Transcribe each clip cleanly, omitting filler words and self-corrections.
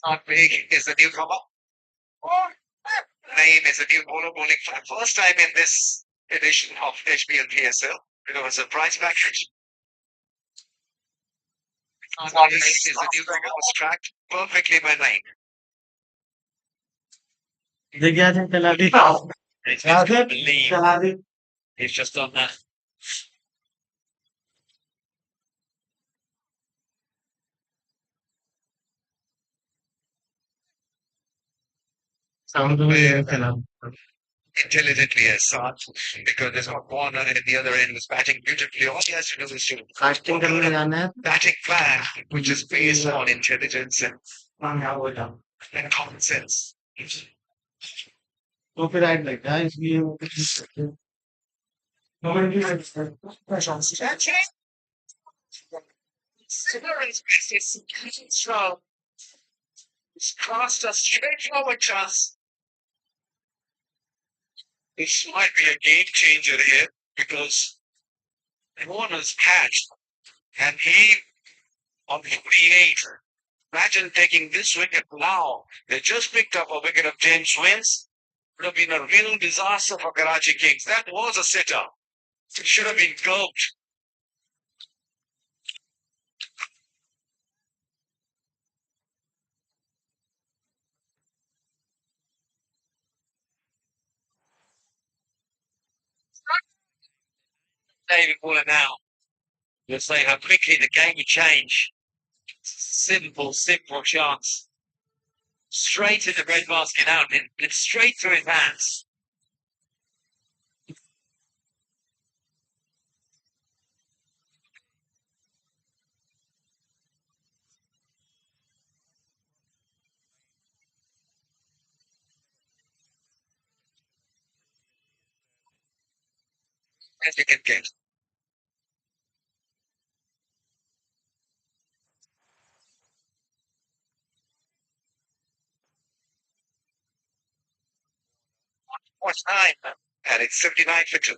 Not big is the newcomer. Or Naeem is a new bowler bowling for the first time in this edition of HBL PSL. It was a surprise package. Naeem is the newcomer was tracked perfectly by Naeem. Zigzag चला दी It's hard to believe चला दी he's just done that. Sound में ये चला Intelligently as such, because there's a corner and the other end was batting beautifully. All he has to do is to casting करने जाना है batting plan, which is based on intelligence हाँ हो जाओ and common sense. Copyright लगता है इसलिए comment भी Cigarettes is control. It's cost us straight forward chance. This might be a game changer here because Warner's patched and he on 48. Imagine taking this wicket now. They just picked up a wicket of James Wins. Would have been a real disaster for Karachi Kings. That was a sitter. It should have been gulped. David Buller now. Just saying how quickly the game would change. Simple chance. Straight in the red basket out. It's straight through his hands. As you can get. What's time? And it's 59 for two.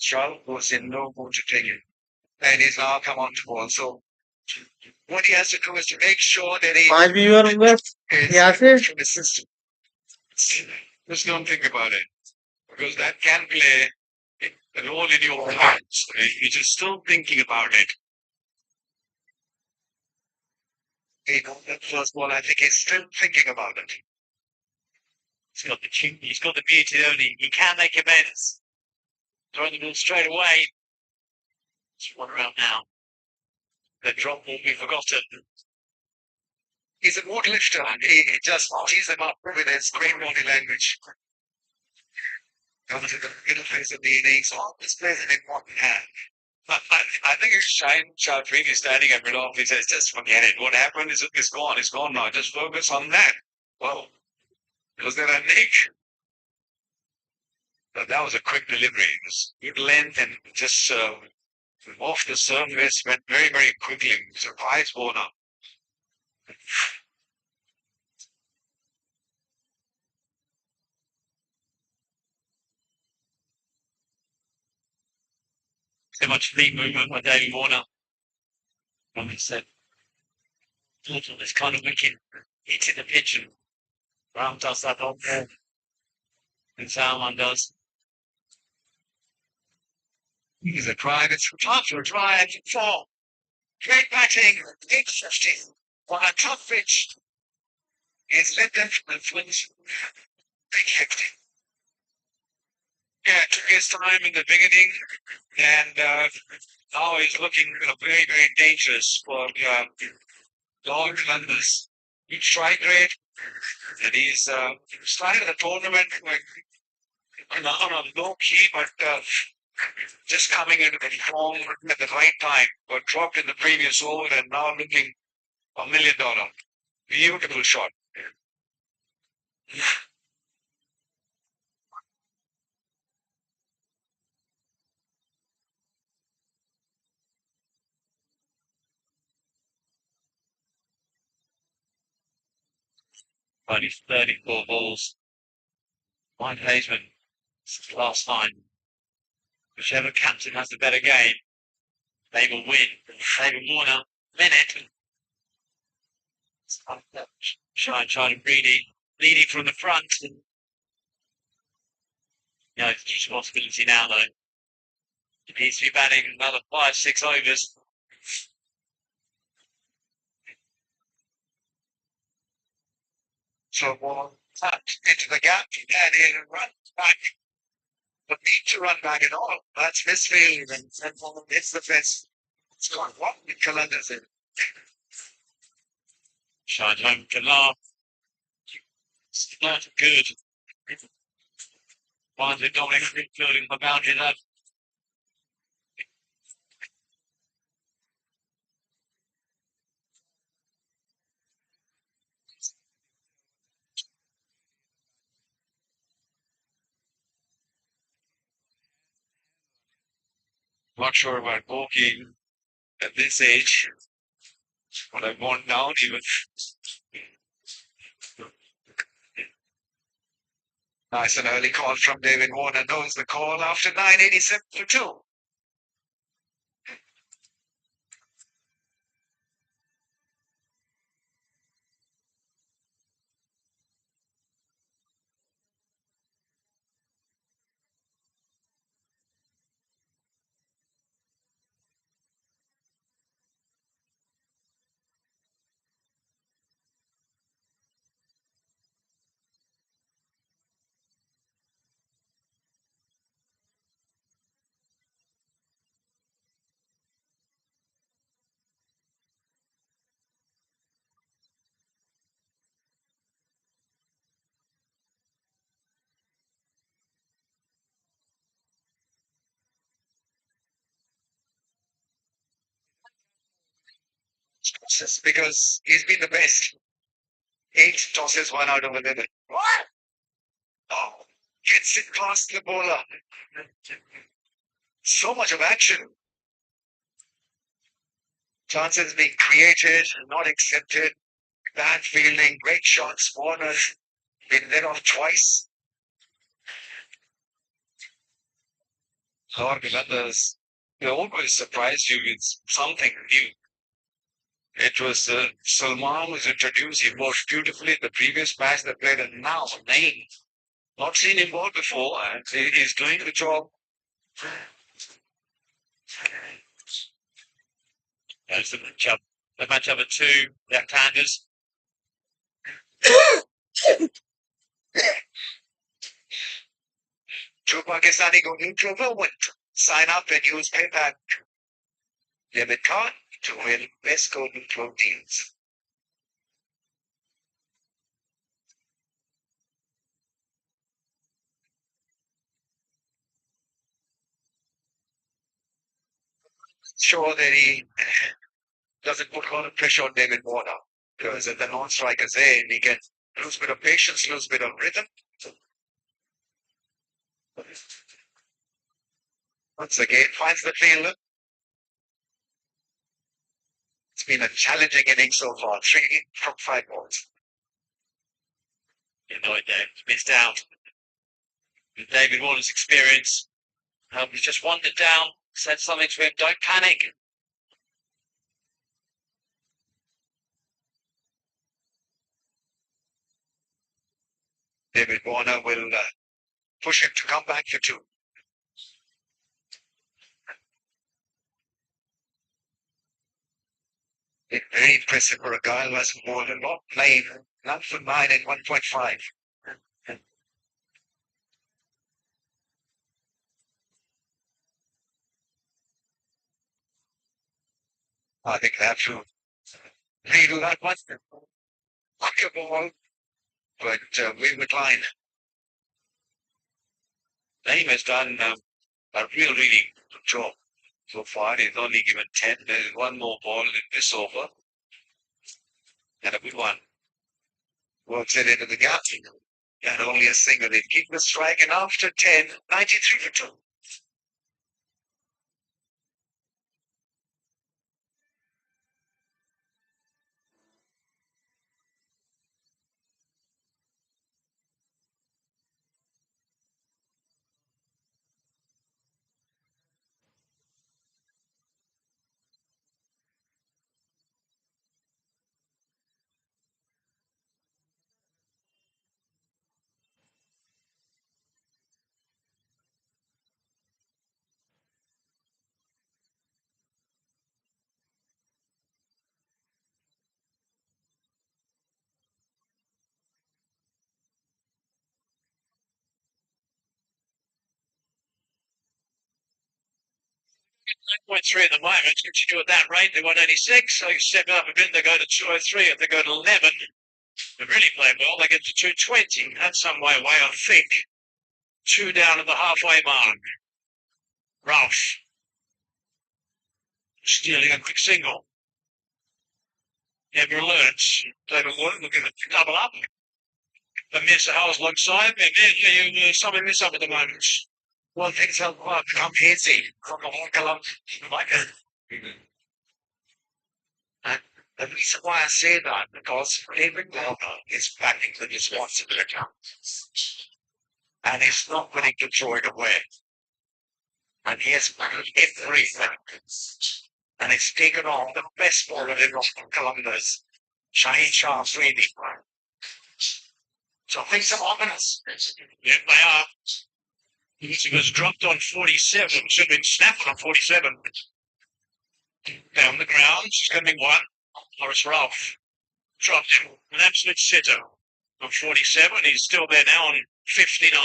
Charles was in no mood to take it. And he's now come on to ball. So what he has to do is to make sure that he 5 viewer होंगे is यहाँ से from his system. Just don't think about it. Because that can play a role in your lives. You're just still thinking about it. He got that first ball. I think he's still thinking about it. He's got the beauty only. He can make amends. Throwing the ball straight away. It's one around now. The drop will be forgotten. He's a mood lifter. He just tees him up with his great body language. Comes to the middle phase of the innings. All this plays an important hand. I think it's Chaudhry is standing at mid off. He says, just forget it. What happened is it's gone. It's gone now. Just focus on that. Well, was there a nick? But that was a quick delivery. It was good length and just off the surface went very quickly. Surprise bowler. So much feet movement by David Warner. And he said, total this kind of wicket hitting the pitch and Brown does that on there. And Salman does. He's a drive. It's time for a drive. Four. Great batting. 850 on a tough pitch. It's led them from the twins. Big hectic. Yeah, took his time in the beginning, and now he's looking very, very dangerous for Lahore Qalandars. He tried great, and he's started the tournament like on a low key, but just coming into the form at the right time. Got dropped in the previous over, and now looking $1 million. Beautiful shot. Only 34 balls. Mike Hazeman, last time. Whichever captain has the better game, they will win. David Warner, minute. Trying to greedy, leading from the front. It's responsibility now, though. He needs to be batting another 5, 6 overs. So ball tapped into the gap and in and run back. But need to run back at all. That's misfield and hits the fence. It's gone what with Qalandars in. Shine home Kalar. It's not good. Finally, Dominic fielding the boundary that not sure about walking at this age. When I've worn down even. Nice and early call from David Warner. Knows the call after 987 for 2. Just because he's been the best. 8 tosses, 1 out of 11. What? Oh, gets it past the bowler. So much of action. Chances being created, not accepted. Bad fielding, great shots. Warner's been let off twice. Lord Qalandars, they always surprise you with something new. It was Salman was introduced. He bowled beautifully in the previous match they played, and now Naeem. Not seen him bowl before, and he's doing the job. There's the match number 2, left-handers. True Pakistani go neutral moment. Sign up and use PayPal. Debit card to win best go neutral deals. Sure that he doesn't put a lot of pressure on David Warner. Because if the non-striker's there, and he can lose a bit of patience, lose a bit of rhythm. Once again, finds the fielder. It's been a challenging inning so far. 3 from 5 balls. Missed out. With David Warner's experience, he's just wandered down, said something to him, don't panic. David Warner will push him to come back for 2. It's very impressive for a guy who hasn't bowled a lot, playing 9 for 9 and 1.5. I think they have to redo that one. Look a ball, but we would line. Naeem has done a really good job so far. He's only given 10. There's one more ball in this over, and a good one. Works it into the gap. And only a single. They keep the strike, and after 10, 93 for 2. Point three at the moment. If you do at that rate, they're 186. So you step up a bit, they go to 203. If they go to 11, they really play well. They get to 220. That's some way away, I think. 2 down at the halfway mark. Ralph stealing a quick single. Never alerts. David Wood looking at double up. But Mr. Howell's alongside. You something miss up at the moment. One thing's helped become hazy from the whole column. Like and the reason why I say that, because David Walker is backing the responsibility. And he's not willing to throw it away. And he has backed everything. And he's taken on the best bowler in Qalandars, Shaheen Shah's really. So things are ominous. Yeah, they are. He was dropped on 47. Should have been snapped on 47. Down the ground. It's going to be one. Horace Ralph dropped him. An absolute sitter on 47. He's still there now on 59.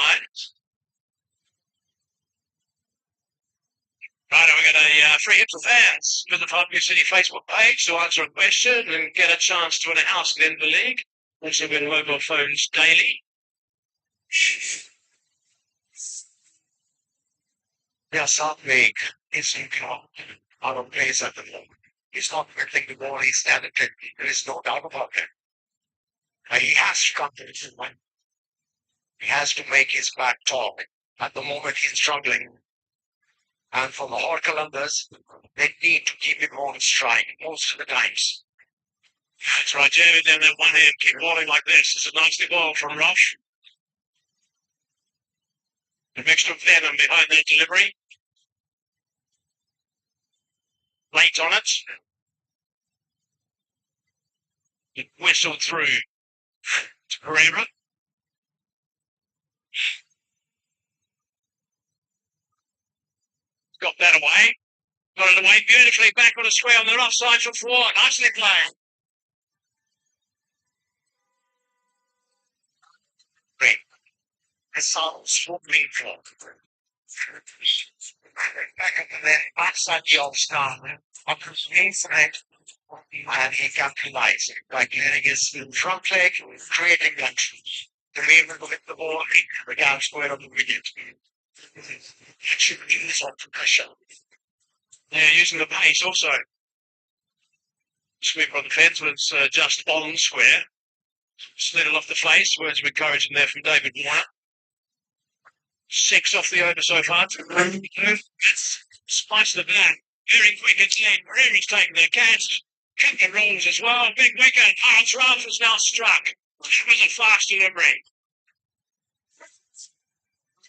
Right, we got a free hit for fans. Visit the Parkview City Facebook page to answer a question and get a chance to win a house at the end of the league. Also win mobile phones daily. Yeah, South League is out of place at the moment. He's not winning the ball, he's talented. There is no doubt about it. He has to come to this one. He has to make his back talk. At the moment, he's struggling. And for Lahore Qalandars, they need to keep him on strike most of the times. That's right, Jamie. Down that one hand, keep balling like this. It's a nicely ball from Rush. A mixture of venom behind that delivery. Late on it. It whistled through to Pereira. Got that away. Got it away beautifully back on the square on the offside for 4. Nicely played. Great. The songs will be for. Back up there, outside the all-star. Up inside. And he capitalized by clearing his front leg, creating that. The Raven will hit the ball, the gap square on the wicket. Should use on pressure. They're using the pace also. Sweep on the fence was just on square. Slid it off the face. Words of encouragement there from David Warner. 6 off the over so far. Spice the black. Very quick again. Pereira's taking their catch. Kick the rolls as well. Big wicket. Horace Ralph has now struck. It was a fast delivery.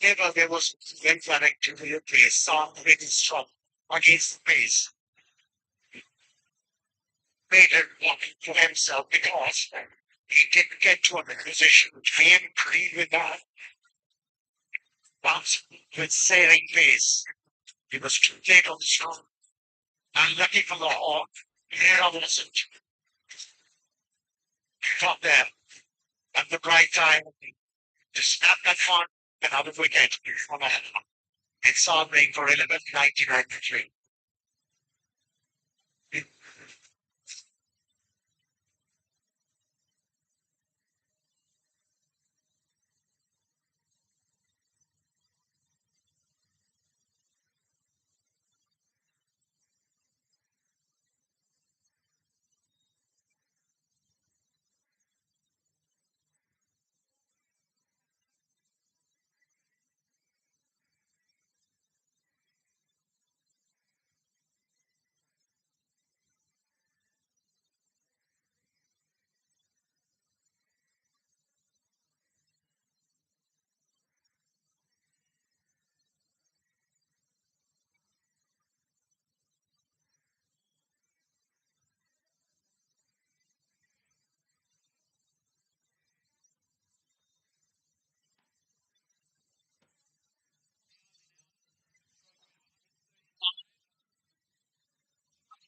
Never there was lymphatic to the place. Saw pretty strong against the pace. Made it walk for himself because he didn't get to a position which came clean with that. But with sailing pace, he was too late on the strong. And lucky for Lahore, there I wasn't. Got there at the right time to snap that one. Another wicket from that. It's on ring for 11, 1993.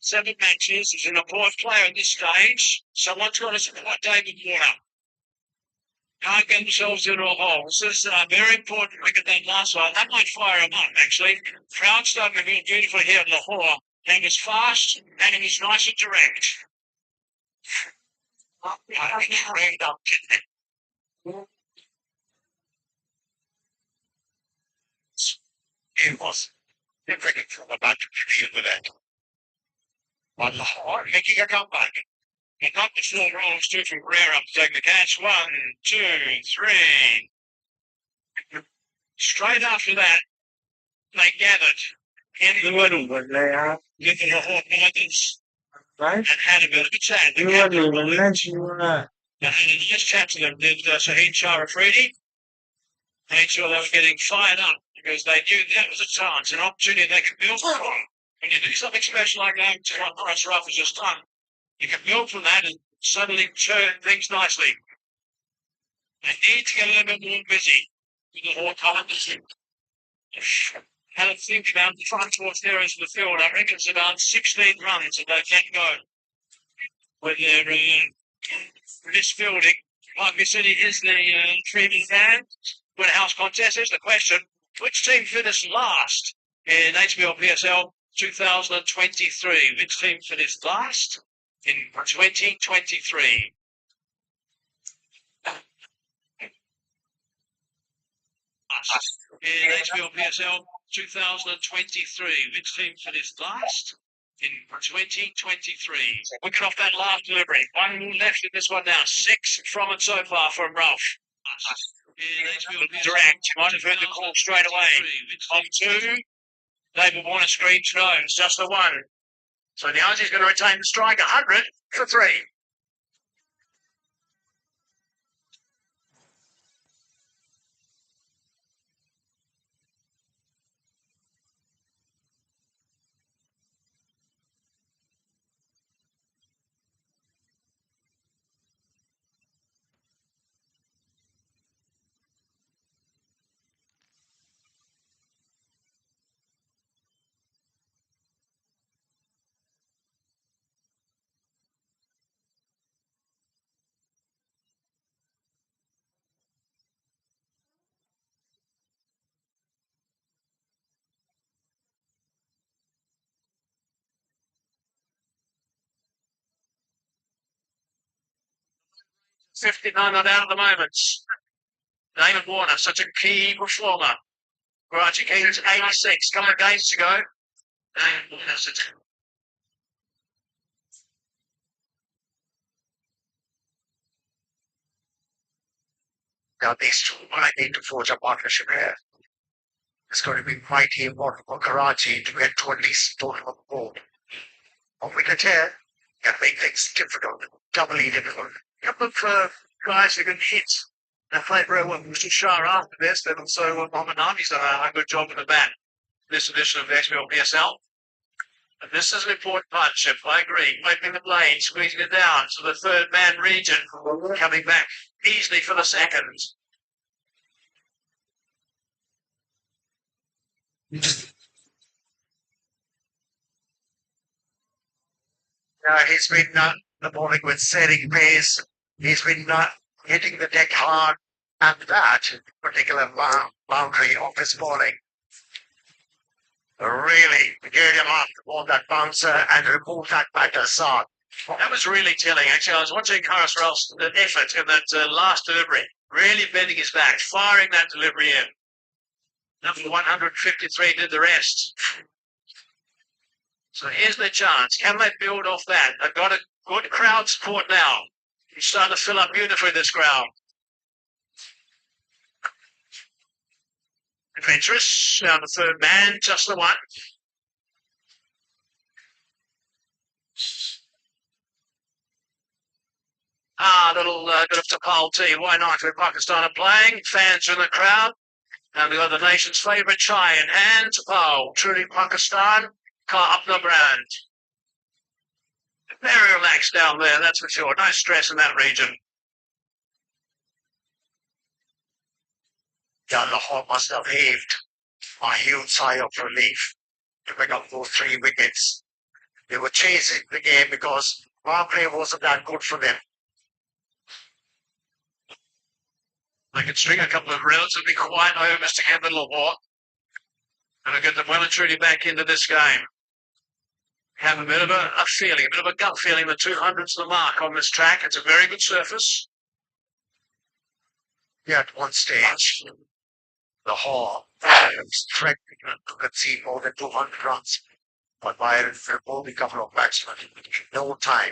7 matches. He's an important player at this stage. Someone's got to support David Warner. Can't get themselves into a hole. This is very important. Look at that last one. That might fire him up, actually. Crowd starting to be beautiful here in Lahore. And it's fast and it is nice and direct. Carried up, it was different from about to deal with that. But Lahore making a comeback. And not the full roll of Stu from Rare up taking the catch. 1, 2, 3. Straight after that, they gathered in the middle with the Lahore Qalandars Right? and had a bit of a chat. The You captain wouldn't of the even league mention and had a nice chat to them. Did Shahid Shah Afridi. Made sure they were getting fired up because they knew that was a chance, an opportunity they could build from. When you do something special like that, to what Chris Ruff has just done, you can build from that and suddenly turn things nicely. They need to get a little bit more busy with the whole Qalandars. Had a think about the front towards their end of the field. I reckon it's about 16 runs that they can go with their misfielding. Like we said, it is the treatment fan. When a house contest is the question, which team finished last in HBO PSL 2023? Which team finished last in 2023? In HBO PSL 2023, which team finished last in 2023? Wicket off that last delivery. 1 left in this one now. 6 from it so far from Ralph. Direct. You might have heard the call straight away. On 2, David Warner screams no. It's just the 1. So the Aussie's going to retain the strike. 100 for 3. 59 not out at the moment. David Warner, such a key performer. Karachi Kings 86, couple of games to go. David Warner, now these two might need to forge a partnership here. It's going to be mighty important for Karachi to get to at least total on the board. If we get here, can make things difficult, doubly difficult. A couple of guys who can hit. Now, Fred Rowe and Mr. Shah after this, then also Mohamed Nami's done a good job in the bat. This edition of the XBL PSL. And this is an important partnership, I agree. Opening the blade, squeezing it down to the third man region, coming back easily for the second. He's been the bowling with setting pace. He's been hitting the deck hard, and that particular boundary of his bowling really geared him up on that bouncer and remove that batter side. That was really telling, actually. I was watching Karas Ralph's effort in that last delivery, really bending his back, firing that delivery in. Number 153 did the rest. So here's their chance. Can they build off that? They've got a good crowd support now. It's starting to fill up beautifully, this crowd. Adventurous, down the third man, just the 1. Little bit of Tapal tea. Why not? With Pakistan are playing, fans are in the crowd, and we've got the nation's favourite chai in hand. Tapal, truly Pakistan, car up the brand. Very relaxed down there, that's for sure. No stress in that region. Yeah, Lahore must have heaved a huge sigh of relief to pick up those 3 wickets. They were chasing the game because power play wasn't that good for them. They could string a couple of relatively quiet overs together, Lahore, and I'll get them well and truly back into this game. Have a bit of a feeling, a bit of a gut feeling that 200's the mark on this track. It's a very good surface. Yeah, at one stage, Lahore threatened to concede more than 200 runs, but by a only couple of batsmen in no time.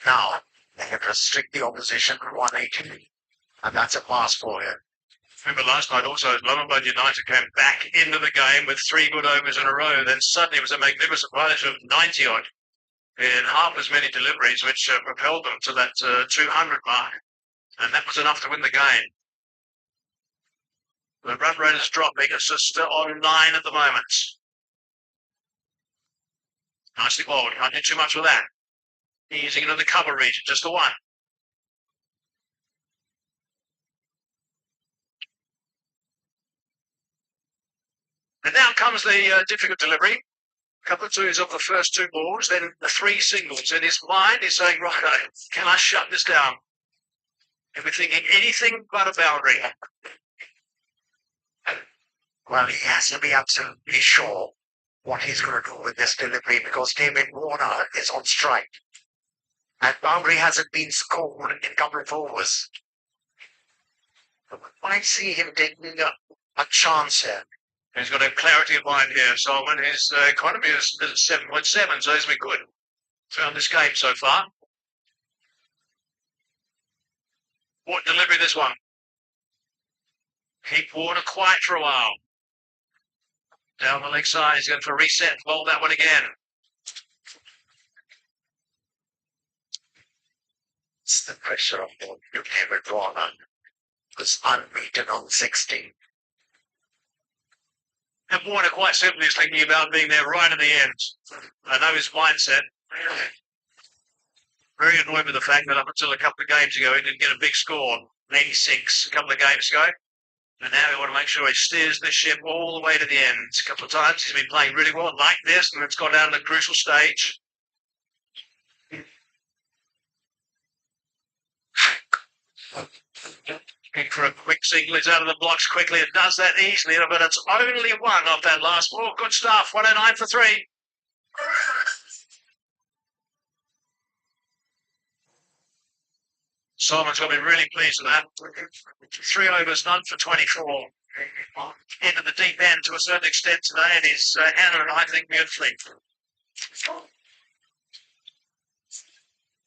Now, they can restrict the opposition to 180, and that's a pass for him. Remember last night also, Islamabad United came back into the game with 3 good overs in a row. Then suddenly it was a magnificent bunch of 90 odd in half as many deliveries, which propelled them to that 200 mark. And that was enough to win the game. The run rate is dropping. It's just on 9 at the moment. Nicely bowled. Can't do too much with that. Easing into the cover region, just the one. And now comes the difficult delivery. A couple of twos off the first 2 balls, then the 3 singles. In his mind, he's saying, right, can I shut this down? And we're thinking anything but a boundary. Well, he has to be absolutely sure what he's going to do with this delivery because David Warner is on strike. And boundary hasn't been scored in a couple of overs. I might see him taking a chance here. He's got a clarity of mind here, Solomon. His economy is 7.7, so he's been good throughout this game so far. What delivery this one? Keep Warner quiet for a while. Down the leg side, he's going to reset, bowl that one again. It's the pressure of David Warner. Was unbeaten on 16. And Warner quite simply is thinking about being there right at the end. I know his mindset. Very annoyed with the fact that up until a couple of games ago, he didn't get a big score, 86, a couple of games ago. And now we want to make sure he steers the ship all the way to the end. A couple of times he's been playing really well like this, and it's gone down to the crucial stage. Looking for a quick single. He's out of the blocks quickly. It does that easily, but it's only 1 off that last ball. Good stuff. 109 for 3. Simon's going to be really pleased with that. 3 overs, none for 24. Into the deep end to a certain extent today, and he's handled it, I think, beautifully.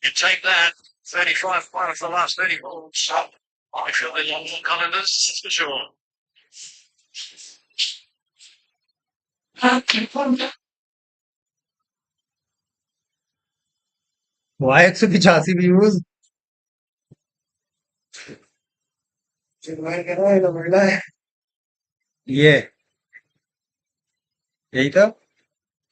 You take that, 35 points for the last 30 balls. I feel they love Qalandars, for sure. Why 185 views? ये यही तो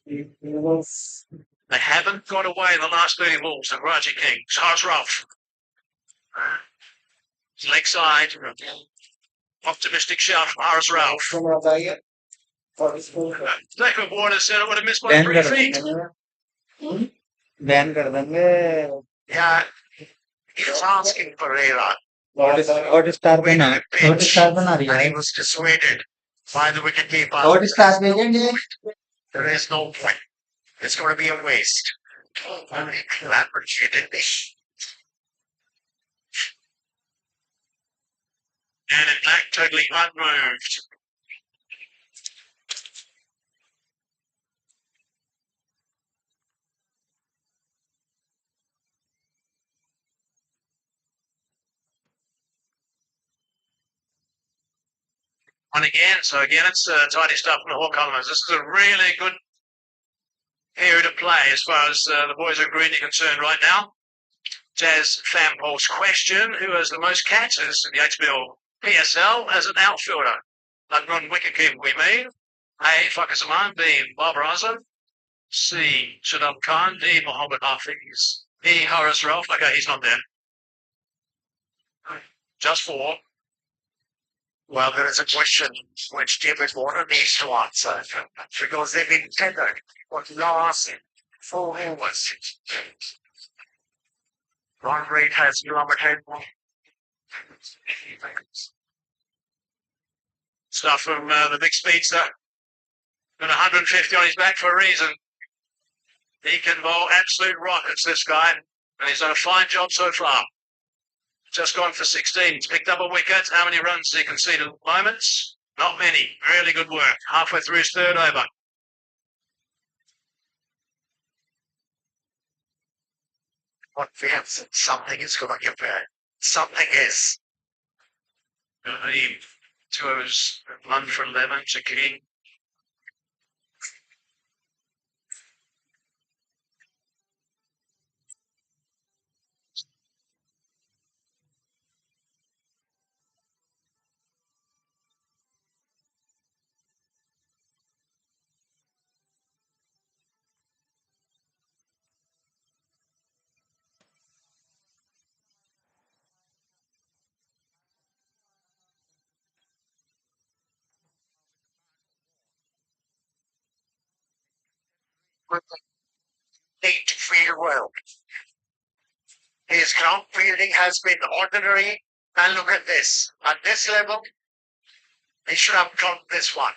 They haven't got away in the last 30 balls, the Raja King. Charles Ruff. Leg side. Optimistic shout from Haris Ralph. David Warner said I would have missed by 3 feet. Ban कर देंगे Yeah, he was asking Pereira. Hot star बना रही And है he was dissuaded by the wicketkeeper. Hot star भेजेंगे There is no point. It's going to be a waste. Only collaborated me. And in fact, totally unmoved. And again, so again, it's tidy stuff from the Hawk Qalandars. This is a really good period of play as far as the boys are green are concerned right now. Jazz Fampol's question, who has the most catches in the HBL PSL as an outfielder? Like non-wicketkeeper, we mean. A. Fakir Zaman. B. Bob Azam. C. Shadab Khan. D. Mohammed Hafiz. E. Haris Ralph. Okay, he's not there. Just 4. Well, there is a question which David Warner needs to answer because they've been tethered for last 4 overs. Run rate has plummeted. Stuff from the big speedster. Got 150 on his back for a reason. He can bowl absolute rockets, this guy. And he's done a fine job so far. Just gone for 16. He's picked up a wicket. How many runs has he conceded at the moment? Not many. Really good work. Halfway through his third over. What feels something is going to be. Something is. 2 overs, 1 for 11 to King. Need to feel well. His ground fielding has been ordinary. And look at this. At this level, he should have dropped this one.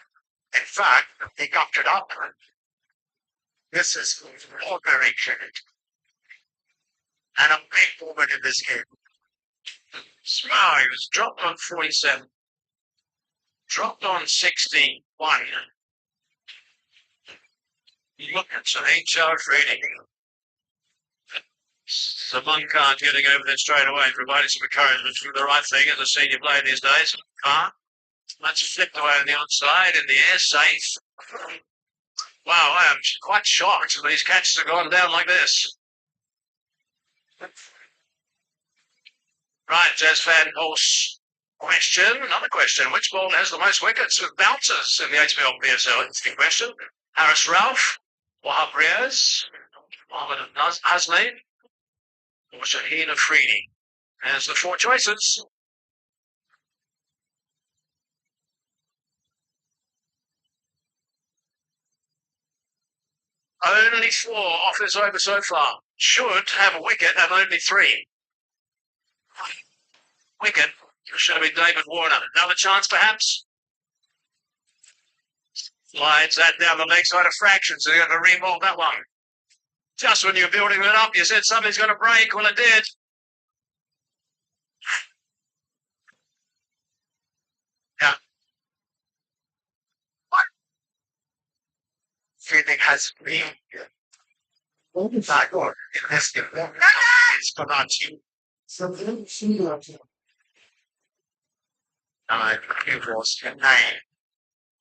In fact, he got it up. This is ordinary cricket. And a big moment in this game. Wow, he was dropped on 47. Dropped on 61. Look at some HR trading. Sabankar getting over there straight away, providing some encouragement to do the right thing as a senior player these days. That's flipped away on the outside in the air, safe. Wow, I am quite shocked that these catches have gone down like this. Right, Jazz fan horse question. Another question. Which bowler has the most wickets with bouncers in the HBL PSL? Interesting question. Harris Ralph, Wahab Riaz, Mohammed Hasnain, or Shaheen Afridi? As the 4 choices. Only 4 off this over so far. Should have a wicket, have only 3. Wicket. Should have been David Warner. Another chance, perhaps? Slides that down the leg side of fractions, so you have to remold that one. Just when you're building it up, you said something's going to break. Well, it did. Yeah. Feeling has been not good. It has been. It's not you. It was 9.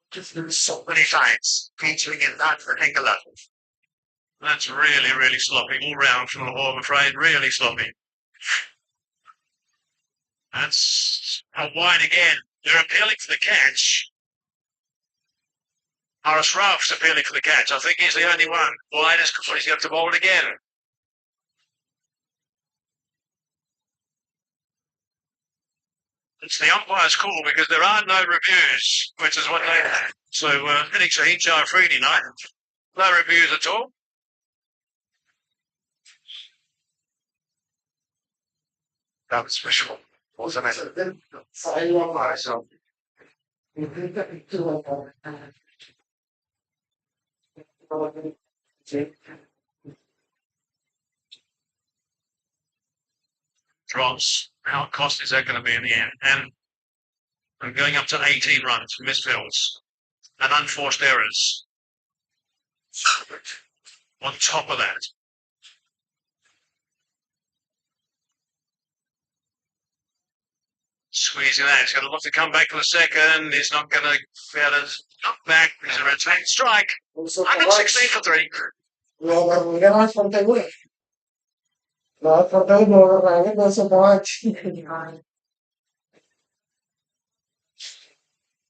Just so many times featuring in that particular. That's really, really sloppy all round from Lahore, I'm afraid. Really sloppy. That's a wide again. They're appealing for the catch. Harris Ralph's appealing for the catch. I think he's the only one. Wide is because he's got to bowl it again. It's the umpire's call because there are no reviews, which is what they have. So, hitting Shaheen Shah Afridi night. No reviews at all. That was special, wasn't it? Drops. How costly is that going to be in the end? And I'm going up to 18 runs, misfields, and unforced errors. On top of that, squeezing that. He's going to look to come back for the second. He's not going to be able to knock back. He's a retain strike. 116 for 3.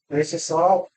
Esse só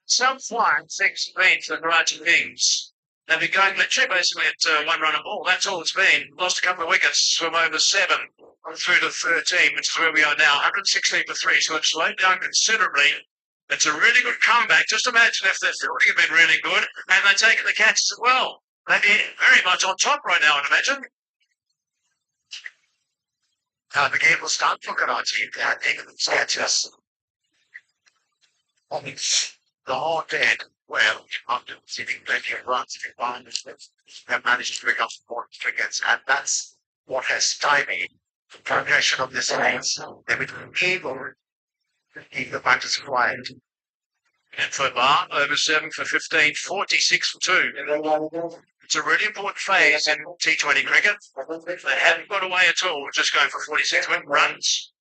Some flying 6 feet for the Karachi Kings. They've been going literally basically at one run a ball. That's all it's been. Lost a couple of wickets from over 7 through to 13, which is where we are now. 116 for 3, so it's slowed down considerably. It's a really good comeback. Just imagine if their fielding had been really good and they'd taken the catches as well. They'd be very much on top right now, I'd imagine. The game will start for Karachi if they had taken these catches. Lahore did well after receiving plenty of runs in environments that have managed to pick up important wickets, and that's what has stymied the progression of this innings. They've been able to keep the batters quiet. And for Bar, over 7 for 15, 46 for 2. It's a really important phase in T20 cricket. They haven't got away at all, just going for 46 runs.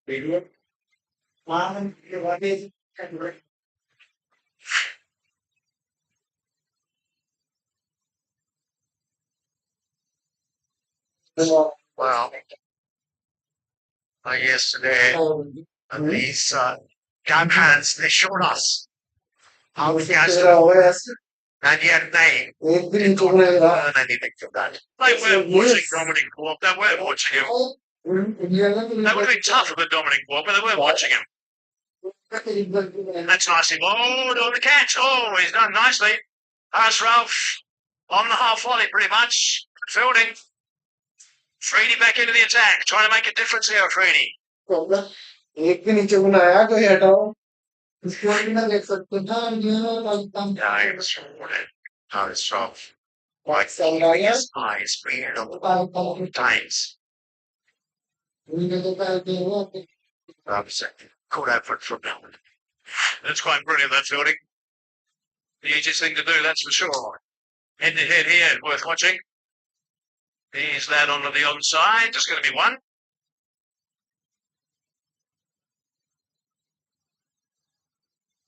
Well, yesterday, these gum hands, they showed us how we catch them, and yet they did not learn anything from that. They weren't watching Dominic Bourke, they weren't watching him. They would have been tougher than Dominic Bourke, but they weren't watching him. That's nicely. Oh, on the catch. Oh, he's done nicely. Pass Ralph on the half volley, pretty much. Fielding. Freedy back into the attack, trying to make a difference here, Freedy. एक भी नीचे बनाया कोई हटाओ इसको भी ना देख सकते था Yeah, he was rewarded. It's Ralph. Like his eyes being all times. That was a good effort from him. That's quite brilliant, that fielding. The easiest thing to do, that's for sure. Head to head here, worth watching. Here's that onto the onside. Just going to be one.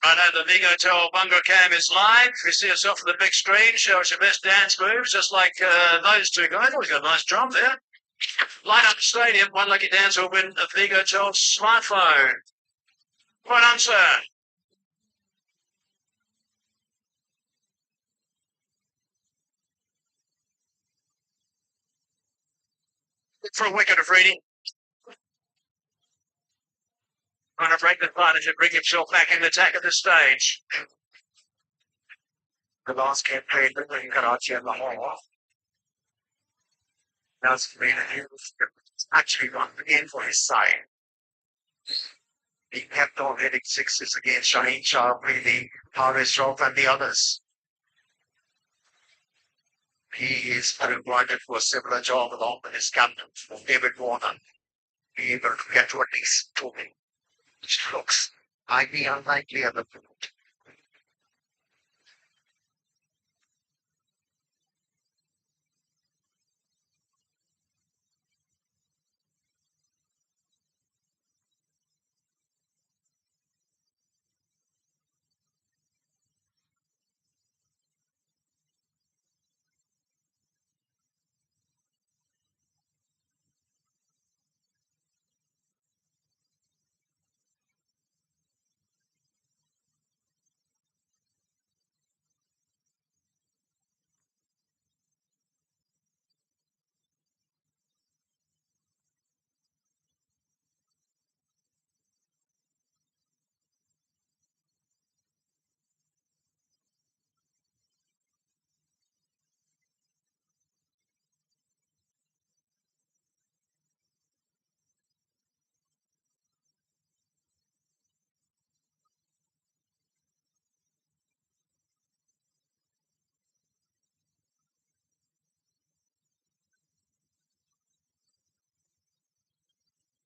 Right now, the Vigo Toll Bungo Cam is live. If you see yourself on the big screen, show us your best dance moves, just like those two guys. Always got a nice drum there. Line up the stadium. One lucky dancer will win a Vigo Toll smartphone. Well done, sir. For a wicket of Freedy. Trying to break the partnership, bring himself back in the attack at this stage. The last game played between Karachi and Lahore. That's been actually run again for his side. He kept on hitting sixes against Shaheen Shah, Preeti, Haris Rauf, and the others. He is appointed for a similar job along with his captain, David Warner. Be able to get to at least 2 minutes. Which looks highly unlikely at the moment.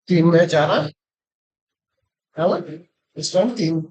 तीन match आ रहा है इस time तीन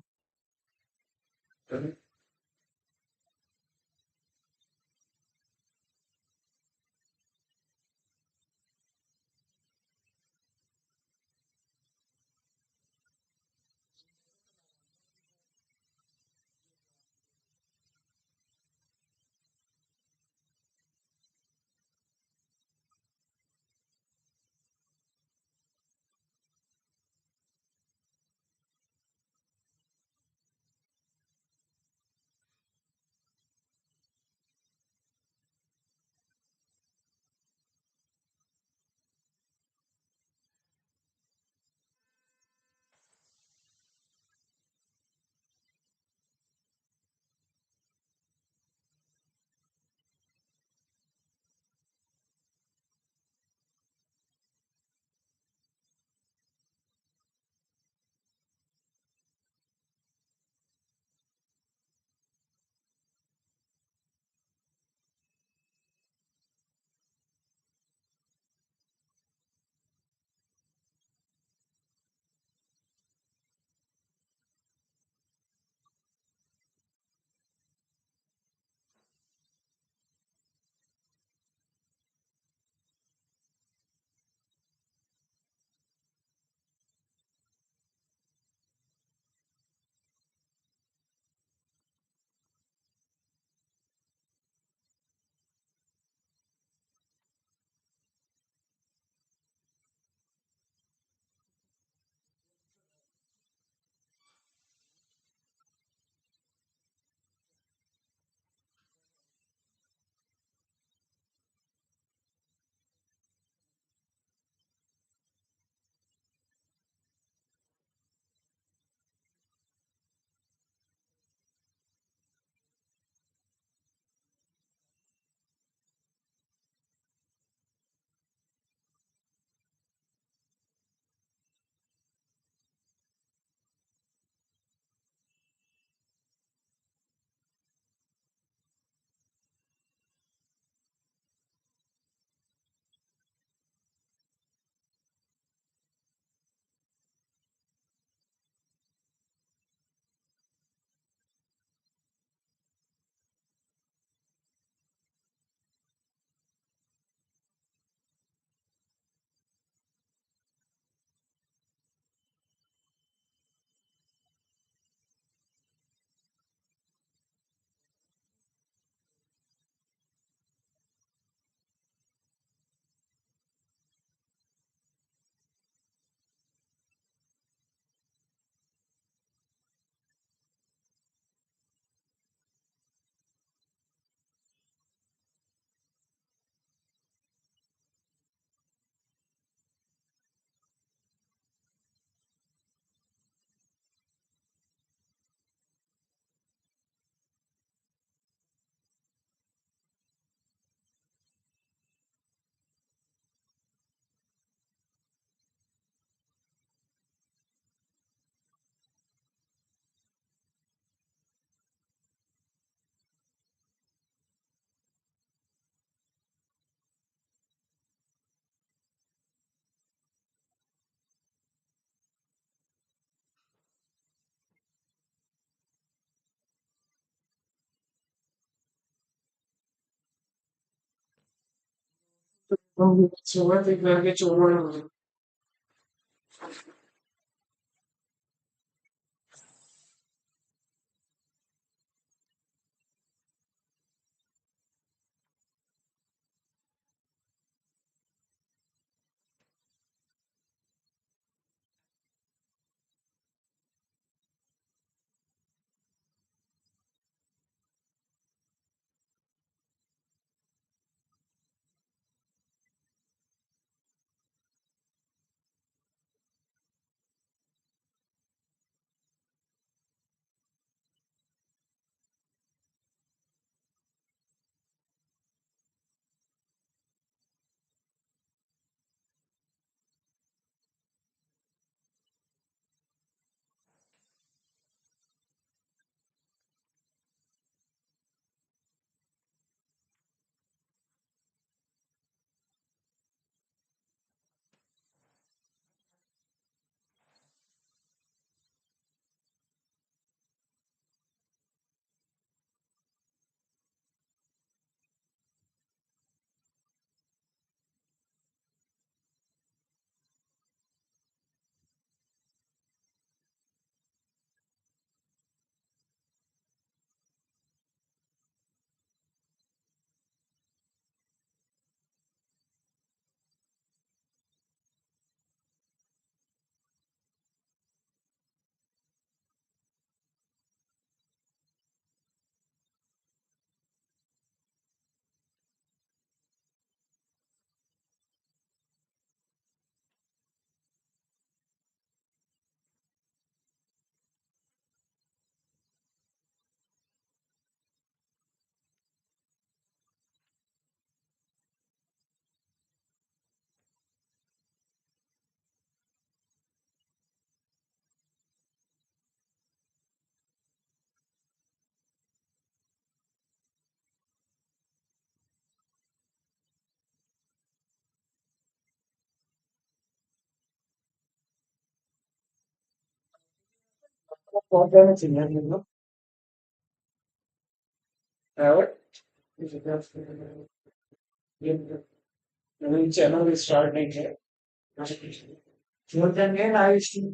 सुबह तक करके छोड़ना मुझे। बहुत ज्यादा चाहिए मतलब और ये चैनल स्टार्ट नहीं किया more than that I still